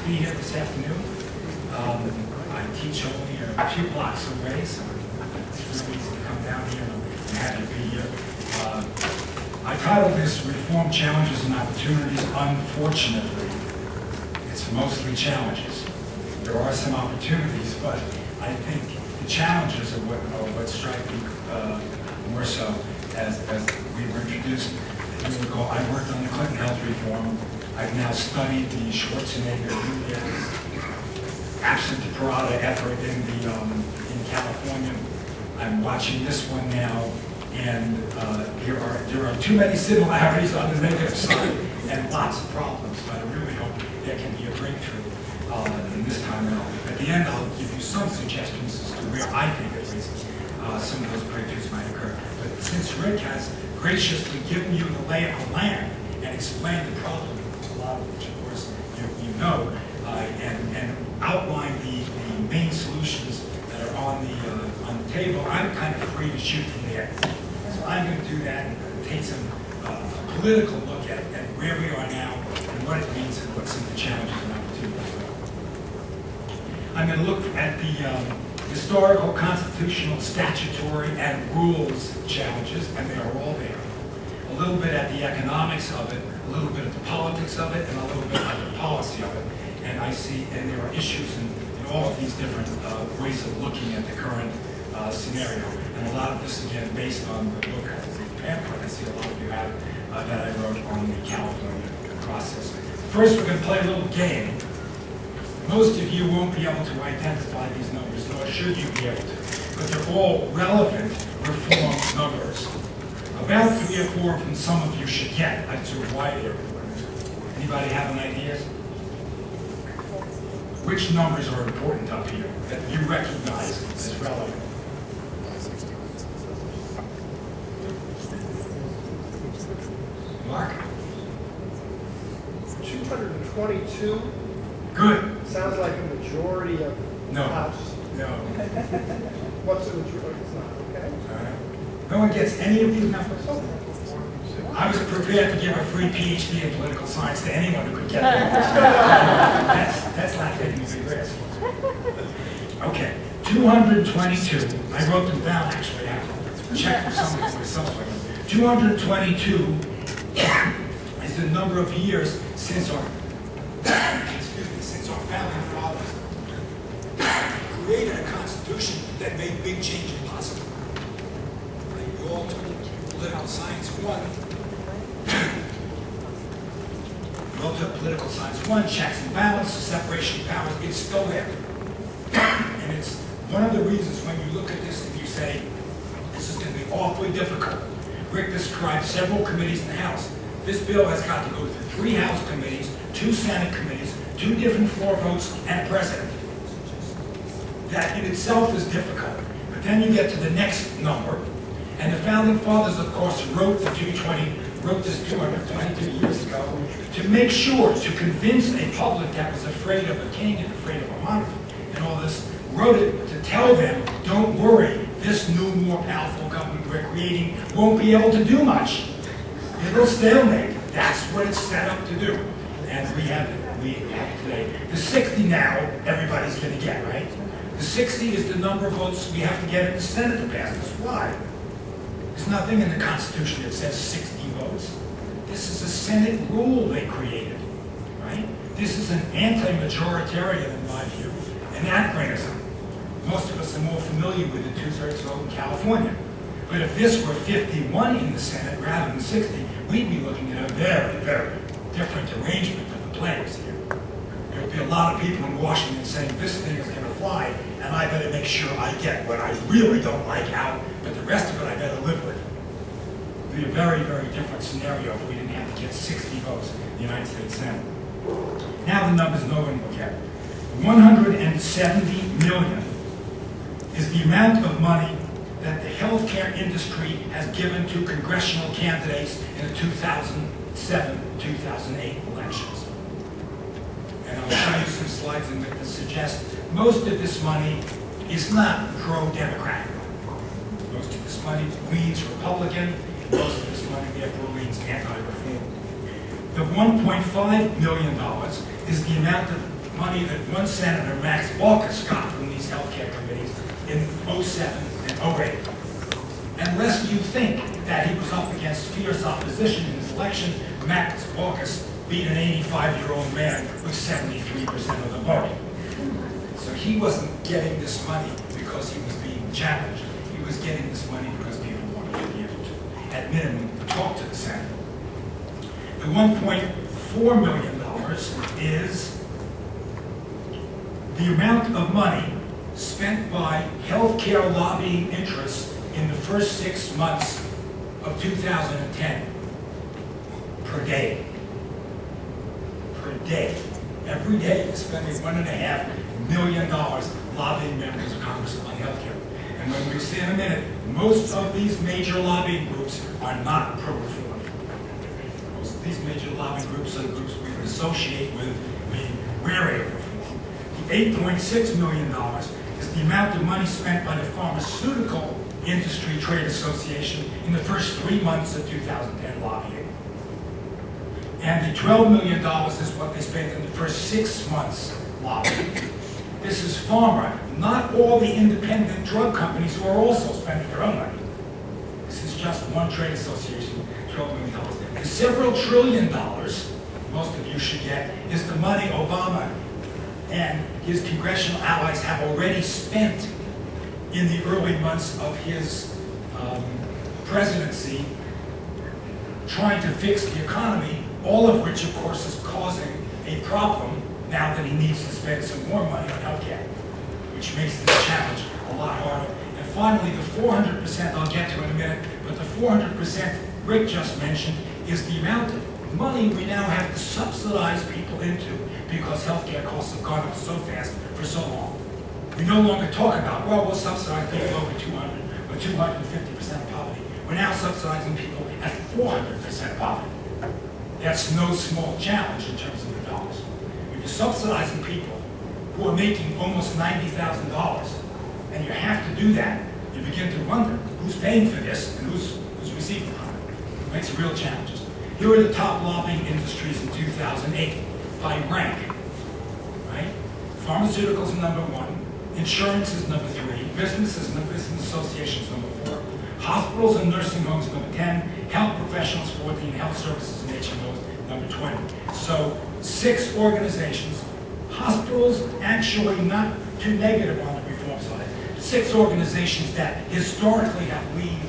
be here this afternoon. I teach only a few blocks away, so it's really easy to come down here, and I'm happy to be here. I titled this Reform Challenges and Opportunities. Unfortunately, it's mostly challenges. There are some opportunities, but I think the challenges are what strike me more so as we were introduced. If you recall, I worked on the Clinton health reform. I've now studied the Schwarzenegger-Nunez absent to parada effort in California. I'm watching this one now, and there are too many similarities on the negative side and lots of problems, but I really hope there can be a breakthrough in this time around. At the end, I'll give you some suggestions as to where I think at least some of those breakthroughs might occur. But since Rick has graciously given you the lay of the land and explained the problem, a lot of which, of course, you know, and outlined the main solutions that are on the table, I'm kind of free to shoot from there. So I'm going to do that and take some political look at where we are now and what it means and what some of the challenges and opportunities are. I'm going to look at the historical, constitutional, statutory, and rules challenges, and they are all there. A little bit at the economics of it, a little bit at the politics of it, and a little bit at the policy of it. And I see, and there are issues in all of these different ways of looking at the current scenario. And a lot of this, again, based on the book pamphlet I see a lot of you have that I wrote on the California process. First, we're going to play a little game. Most of you won't be able to identify these numbers, nor should you be able to, but they're all relevant reform numbers. About 3 or 4 of them some of you should get. I'd sort of wide area. Anybody have an idea? Which numbers are important up here that you recognize as relevant? Mark? 222. Good. Sounds like a majority of the House. No. What's a majority? It's not, okay? All right. No one gets any of these numbers? I was prepared to give a free PhD in political science to anyone who could get it. That's not taking a big risk. Okay, 222. I wrote them down, actually. I checked with some of them myself. 222 is the number of years since our founding fathers created a constitution that made big changes possible. Like we all took political science 1. We all took political science 1, checks and balances, separation of powers. It's still there. And it's one of the reasons when you look at this and you say, this is going to be awfully difficult. Rick described several committees in the House. This bill has got to go through 3 House committees, 2 Senate committees, 2 different floor votes, and a president. That in itself is difficult. But then you get to the next number, and the founding fathers, of course, wrote this 222 years ago to make sure, to convince a public that was afraid of a king and afraid of a monarchy and all this, wrote it to tell them, don't worry, this new, more powerful government we're creating won't be able to do much. It'll stalemate. That's what it's set up to do. And we have today. The 60 now, everybody's going to get, right? The 60 is the number of votes we have to get in the Senate to pass this. Why? There's nothing in the Constitution that says 60 votes. This is a Senate rule they created, right? This is an anti-majoritarian, in my view, anachronism. Most of us are more familiar with the 2/3 vote in California. But if this were 51 in the Senate rather than 60, we'd be looking at a very, very different arrangement of the players here. There would be a lot of people in Washington saying this thing is going to fly, and I better make sure I get what I really don't like out, but the rest of it I better live with. It would be a very, very different scenario if we didn't have to get 60 votes in the United States Senate. Now the numbers no one will get. 170 million is the amount of money that the healthcare industry has given to congressional candidates in the 2007-2008 elections. And I'll show you some slides in that suggest most of this money is not pro-Democratic. Most of this money leans Republican, and most of this money therefore leans anti-reform. The $1.5 million is the amount of money that one Senator, Max Baucus, got from these healthcare committees in '07 and '08. And lest you think that he was up against fierce opposition in his election, Max Baucus beat an 85-year-old man with 73% of the vote. So he wasn't getting this money because he was being challenged. He was getting this money because people wanted to be able to, at minimum, talk to the Senate. The $1.4 million is the amount of money spent by healthcare lobbying interests in the first 6 months of 2010 per day. Per day. Every day they're spending $1.5 million lobbying members of Congress on healthcare. And when we see in a minute, most of these major lobbying groups are not pro-reform. Most of these major lobbying groups are the groups we would associate with being wary of reform. The $8.6 million is the amount of money spent by the Pharmaceutical Industry Trade Association in the first 3 months of 2010 lobbying. And the $12 million is what they spent in the first 6 months lobbying. This is pharma, not all the independent drug companies who are also spending their own money. This is just one trade association, $12 million. The several trillion dollars, most of you should get, is the money Obama and his congressional allies have already spent in the early months of his presidency trying to fix the economy, all of which, of course, is causing a problem now that he needs to spend some more money on healthcare, which makes this challenge a lot harder. And finally, the 400%, I'll get to in a minute, but the 400% Rick just mentioned is the amount of money we now have to subsidize people into because healthcare costs have gone up so fast for so long. We no longer talk about, well, we'll subsidize people over 200 or 250% of poverty. We're now subsidizing people at 400% of poverty. That's no small challenge in terms of the dollars. When you're subsidizing people who are making almost $90,000, and you have to do that, you begin to wonder who's paying for this and who's receiving from it. It makes real challenges. Here are the top lobbying industries in 2008 by rank. Right? Pharmaceuticals are number 1. Insurance is number 3, business associations number 4, hospitals and nursing homes number 10, health professionals 14, health services and HMOs number 20. So 6 organizations, hospitals actually not too negative on the reform side, 6 organizations that historically have leaned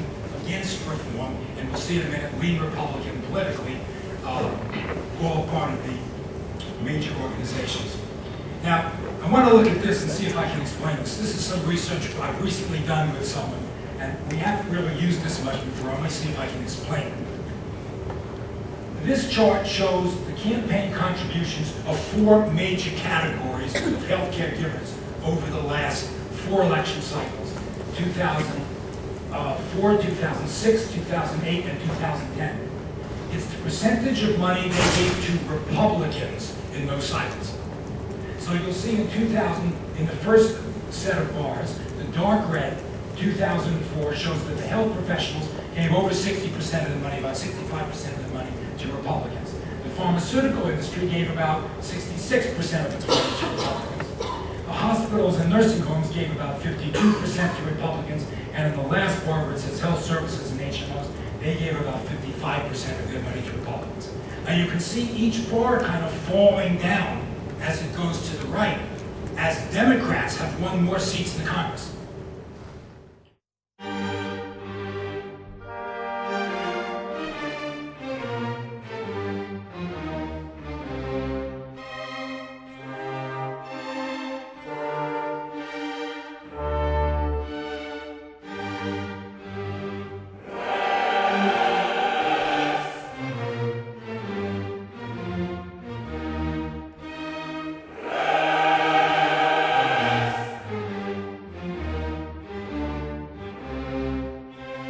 against reform, and we'll see in a minute, lean Republican politically, all part of the major organizations. Now, I want to look at this and see if I can explain this. This is some research I've recently done with someone, and we haven't really used this much before. Let me see if I can explain it. This chart shows the campaign contributions of 4 major categories of healthcare givers over the last 4 election cycles, 2004, 2006, 2008, and 2010. It's the percentage of money they gave to Republicans in those cycles. So you'll see in 2000, in the first set of bars, the dark red, 2004, shows that the health professionals gave over 60% of the money, about 65% of the money, to Republicans. The pharmaceutical industry gave about 66% of its money to Republicans. The hospitals and nursing homes gave about 52% to Republicans, and in the last bar where it says health services and HMOs, they gave about 55% of their money to Republicans. Now you can see each bar kind of falling down as it goes to the right, as Democrats have won more seats in Congress.